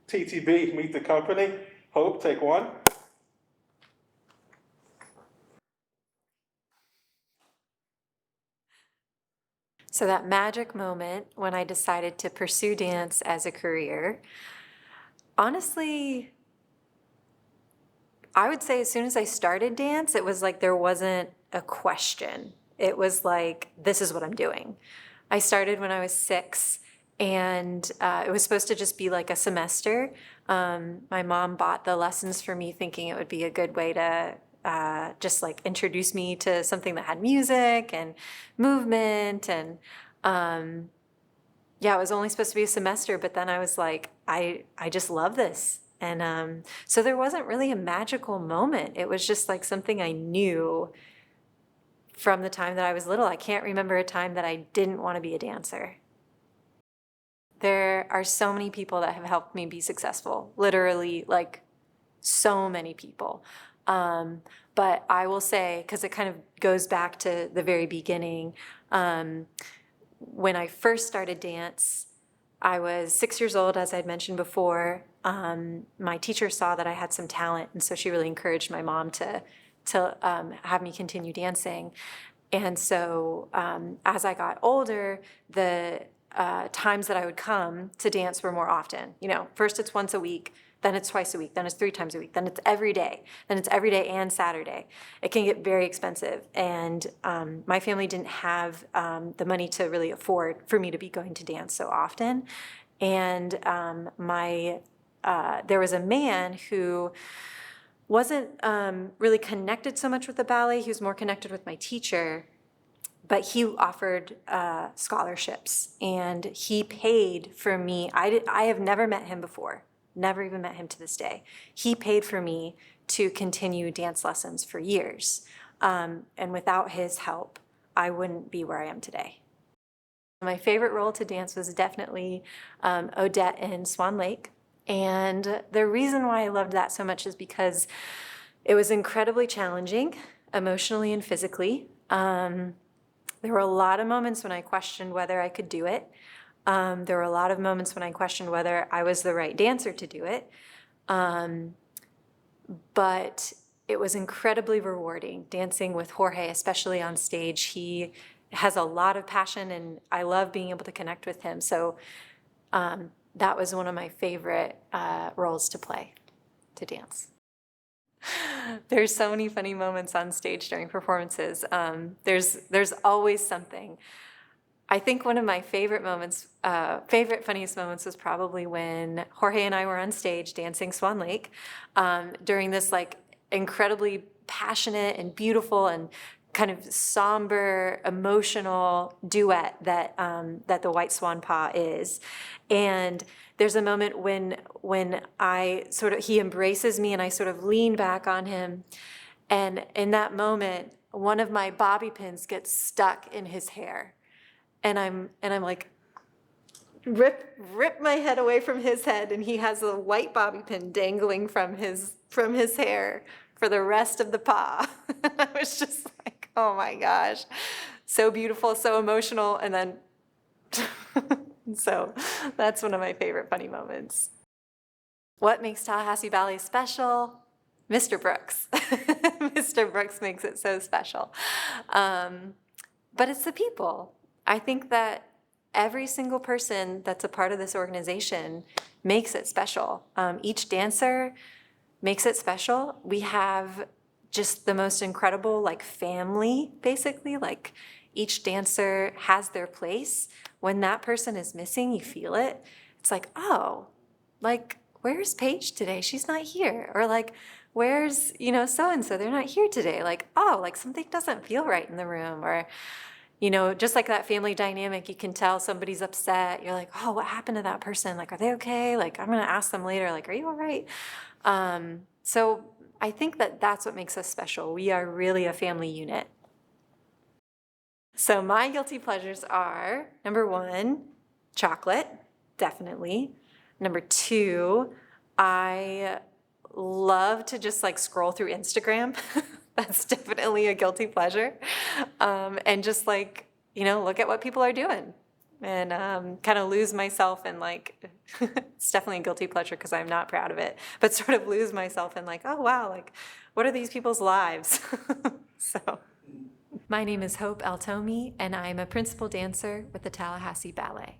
TTB, meet the company. Hope, take one. So that magic moment when I decided to pursue dance as a career, honestly, I would say as soon as I started dance, it was like there wasn't a question. It was like, this is what I'm doing. I started when I was 6, and it was supposed to just be like a semester. My mom bought the lessons for me thinking it would be a good way to just like introduce me to something that had music and movement. And yeah, it was only supposed to be a semester, but then I was like, I just love this. And so there wasn't really a magical moment. It was just like something I knew from the time that I was little. I can't remember a time that I didn't want to be a dancer. There are so many people that have helped me be successful, literally, like so many people. But I will say, because it kind of goes back to the very beginning, when I first started dance, I was 6 years old, as I'd mentioned before. My teacher saw that I had some talent, and so she really encouraged my mom to have me continue dancing. And so as I got older, the times that I would come to dance were more often. You know, first it's once a week, then it's twice a week, then it's 3 times a week, then it's every day, then it's every day and Saturday. It can get very expensive, and my family didn't have the money to really afford for me to be going to dance so often. And there was a man who wasn't really connected so much with the ballet. He was more connected with my teacher, but he offered scholarships, and he paid for me. I have never met him before, never even met him to this day. He paid for me to continue dance lessons for years, and without his help, I wouldn't be where I am today. My favorite role to dance was definitely Odette in Swan Lake. And the reason why I loved that so much is because it was incredibly challenging, emotionally and physically. There were a lot of moments when I questioned whether I could do it. There were a lot of moments when I questioned whether I was the right dancer to do it. But it was incredibly rewarding dancing with Jorge, especially on stage. He has a lot of passion, and I love being able to connect with him. So that was one of my favorite roles to play, to dance. There's so many funny moments on stage during performances. There's always something. I think one of my favorite moments, funniest moments was probably when Jorge and I were on stage dancing Swan Lake during this like incredibly passionate and beautiful and kind of somber, emotional duet that the White Swan Paw is. And there's a moment when he embraces me and I sort of lean back on him. And in that moment, one of my bobby pins gets stuck in his hair. And I'm like, rip my head away from his head, and he has a white bobby pin dangling from his hair for the rest of the paw. I was just like, oh my gosh, so beautiful, so emotional. And then, so that's one of my favorite funny moments. What makes Tallahassee Ballet special? Mr. Brooks. Mr. Brooks makes it so special. But it's the people. I think that every single person that's a part of this organization makes it special. Each dancer makes it special. We have just the most incredible like family, basically. Like each dancer has their place. When that person is missing, you feel it. It's like, oh, like where's Paige today? She's not here. Or like, where's, so-and-so? They're not here today. Like, oh, like something doesn't feel right in the room. Or, just like that family dynamic, you can tell somebody's upset. You're like, oh, what happened to that person? Like, are they okay? Like, I'm going to ask them later, like, are you all right? So I think that that's what makes us special. We are really a family unit. So my guilty pleasures are, number 1, chocolate, definitely. Number 2, I love to just like scroll through Instagram. That's definitely a guilty pleasure. And just like, look at what people are doing. and kind of lose myself in like, it's definitely a guilty pleasure because I'm not proud of it, but sort of lose myself in like, oh wow, like what are these people's lives? So, my name is Hope Eltomi, and I'm a principal dancer with the Tallahassee Ballet.